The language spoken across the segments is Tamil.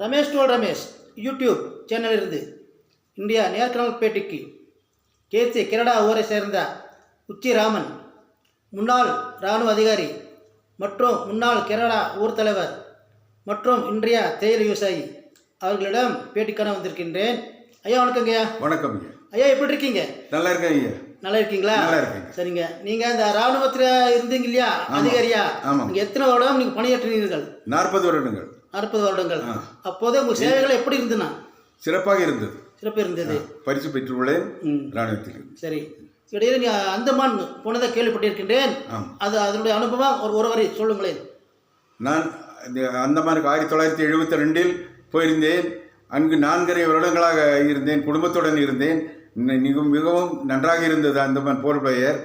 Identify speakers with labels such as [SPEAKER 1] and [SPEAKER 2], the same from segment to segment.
[SPEAKER 1] ரமேஷ் டோல் ரமேஷ் யூடியூப் சேனலிலிருந்து இந்தியா நேர்காணல் பேட்டிக்கு கேசி கனடா ஊரை சேர்ந்த உச்சி ராமன், முன்னாள் இராணுவ அதிகாரி மற்றும் முன்னாள் கனடா ஊர் தலைவர் மற்றும் இன்றைய தேயிலை விவசாயி அவர்களிடம் பேட்டிக்கான வந்திருக்கின்றேன். ஐயா வணக்கங்க. ஐயா
[SPEAKER 2] வணக்கம்
[SPEAKER 1] ஐயா. எப்படி இருக்கீங்க?
[SPEAKER 2] நல்லா இருக்கேன் ஐயா.
[SPEAKER 1] நல்லா இருக்கீங்களா?
[SPEAKER 2] நல்லா இருக்கேங்க.
[SPEAKER 1] சரிங்க. நீங்கள் இந்த இராணுவத்தில் இருந்தீங்க இல்லையா அதிகாரியா? நீங்கள் எத்தனை வருடம் நீங்கள் பணியாற்றினீர்கள்?
[SPEAKER 2] 40 வருடங்கள்.
[SPEAKER 1] 40 வருடங்கள். அப்போது உங்கள் சேவைகள் எப்படி இருந்ததுன்னா?
[SPEAKER 2] சிறப்பாக இருந்தது.
[SPEAKER 1] சிறப்பு இருந்தது.
[SPEAKER 2] பரிசு பெற்றுள்ளேன் இராணுவத்தில்.
[SPEAKER 1] சரி. இடையில நீ அந்தமான் போனதை கேள்விப்பட்டிருக்கின்றேன். அது அதனுடைய அனுபவம் ஒரு வரி சொல்லுங்களேன்.
[SPEAKER 2] நான் அந்தமானுக்கு 1972 போயிருந்தேன். அங்கு 4.5 வருடங்களாக இருந்தேன். குடும்பத்துடன் இருந்தேன். மிகவும் நன்றாக இருந்தது அந்தமான் போர் பெயர்.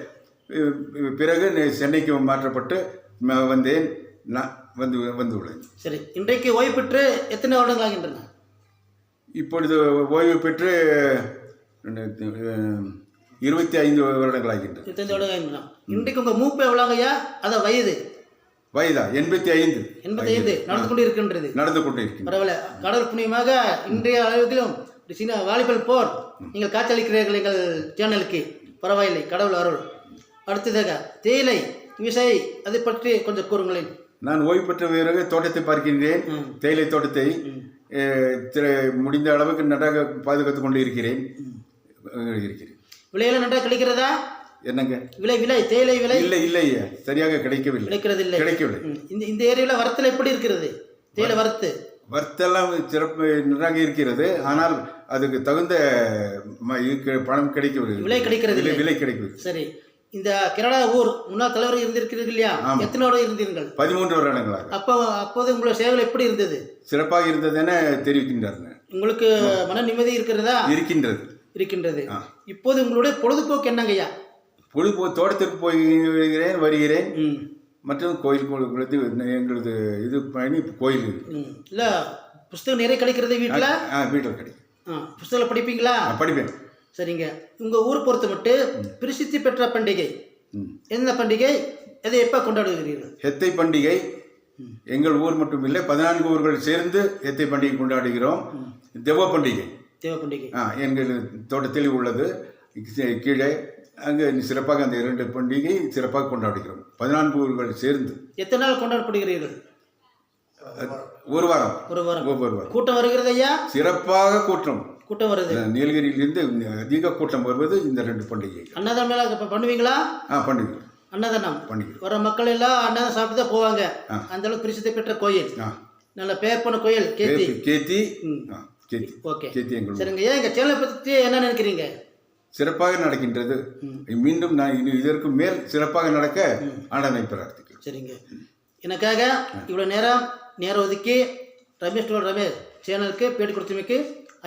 [SPEAKER 2] பிறகு சென்னைக்கு மாற்றப்பட்டு வந்தேன். வந்துள்ளேன்.
[SPEAKER 1] சரி. இன்றைக்கு ஓய்வு பெற்று எத்தனை வருடங்கள் ஆகின்றன? இப்பொழுது
[SPEAKER 2] ஓய்வு பெற்று 25 வருடங்கள் ஆகின்றன.
[SPEAKER 1] 25 வருடங்கள் ஆகின்றன. இன்றைக்கு உங்கள் மூப்பு எவ்வளோங்கய்யா? அதான் வயதா
[SPEAKER 2] 85.
[SPEAKER 1] 85 நடந்து கொண்டு இருக்கின்றது. பரவாயில்ல. கடவுள் புண்ணியமாக இன்றைய அளவிலும் சின்ன வாலிபல் போர் நீங்கள் காட்சியளிக்கிறீர்கள் எங்கள் சேனலுக்கு. பரவாயில்லை, கடவுள் அருள். அடுத்ததாக தேயிலை விவசாயி, அதை பற்றி கொஞ்சம் கூறுங்களேன்.
[SPEAKER 2] நான் ஓய்வு பெற்ற பிறகு தோட்டத்தை பார்க்கின்றேன். தேயிலை தோட்டத்தை முடிந்த அளவுக்கு நன்றாக பாதுகாத்து கொண்டு இருக்கிறேன்.
[SPEAKER 1] விலையெல்லாம் நன்றாக கிடைக்கிறதா?
[SPEAKER 2] என்னங்க
[SPEAKER 1] விலை தேயிலை விலை?
[SPEAKER 2] இல்லை சரியாக கிடைக்கவில்லை.
[SPEAKER 1] இந்த ஏரியாவில் வரத்தில் எப்படி இருக்கிறது? தேயிலை
[SPEAKER 2] வரத்தெல்லாம் சிறப்பு நன்றாக இருக்கிறது. ஆனால் அதுக்கு தகுந்த பணம் கிடைக்கவில்லை. விலை கிடைக்கவில்லை.
[SPEAKER 1] சரி. இந்த கனடா ஊர் முன்னாள் தலைவர் இருந்திருக்கிறீர்கள் இல்லையா? எத்தனை வருடம் இருந்தீர்கள்?
[SPEAKER 2] 13 வருடங்களாக.
[SPEAKER 1] அப்போது உங்களோட சேவை எப்படி இருந்தது?
[SPEAKER 2] சிறப்பாக இருந்தது என தெரிவிக்கின்றார்கள்.
[SPEAKER 1] உங்களுக்கு மன நிம்மதி இருக்கிறதா? இருக்கின்றது. இப்போது உங்களுடைய பொழுதுபோக்கு என்னங்கய்யா?
[SPEAKER 2] பொழுதுபோக்கு தோட்டத்திற்கு போகிறேன், வருகிறேன். மற்றும் கோயில் குளத்து எங்களது இது பயணி கோயில்
[SPEAKER 1] இல்லை. புஸ்தகம் நிறைய கிடைக்கிறது வீட்டில்
[SPEAKER 2] கிடைக்கும்.
[SPEAKER 1] புஸ்தகம் படிப்பீங்களா?
[SPEAKER 2] படிப்பேன்.
[SPEAKER 1] சரிங்க. உங்கள் ஊர் பொறுத்த மட்டும் பிரசித்தி பெற்ற பண்டிகை என்ன பண்டிகை? எதை எப்போ கொண்டாடுகிறீர்கள்?
[SPEAKER 2] ஹெத்தை பண்டிகை. எங்கள் ஊர் மட்டும் இல்லை, 14 ஊர்கள் சேர்ந்து ஹெத்தை பண்டிகை கொண்டாடுகிறோம். தெவ பண்டிகை எங்கள் தோட்டத்தில் உள்ளது. கீழே அங்கே சிறப்பாக அந்த 2 பண்டிகை சிறப்பாக கொண்டாடுகிறோம். 14 ஊர்கள் சேர்ந்து.
[SPEAKER 1] எத்தனை நாள் கொண்டாடப்படுகிறீர்கள்?
[SPEAKER 2] ஒரு வாரம்.
[SPEAKER 1] கூட்டம் வருகிறது ஐயா?
[SPEAKER 2] சிறப்பாக கூட்டம் வருது. நீலகிரியிலிருந்து அதிக கூட்டம் வருவது இந்த 2 பண்டிகை.
[SPEAKER 1] அன்னதானம் பண்ணுவீங்களா?
[SPEAKER 2] பண்ணுவீங்க.
[SPEAKER 1] அன்னதானம் வர மக்கள் எல்லாம் அன்னதானம் சாப்பிட்டு தான் போவாங்க. அந்த அளவுக்கு பிரசித்தி பெற்ற கோயில், நல்ல பெயர் போன கோயில் கேத்தி. ஓகே, சரிங்க. ஏன் எங்கள் சேனலை பற்றி என்ன நினைக்கிறீங்க?
[SPEAKER 2] சிறப்பாக நடக்கின்றது. மீண்டும் நான் இதற்கு மேல் சிறப்பாக நடக்க ஆண்டவனை பிரார்த்திக்கிறேன்.
[SPEAKER 1] சரிங்க. எனக்காக இவ்வளோ நேரம் ஒதுக்கி ரமேஷ் சேனலுக்கு பேட்டி கொடுத்தமைக்கு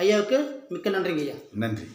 [SPEAKER 1] ஐயாவுக்கு மிக்க நன்றிங்க ஐயா.
[SPEAKER 2] நன்றி.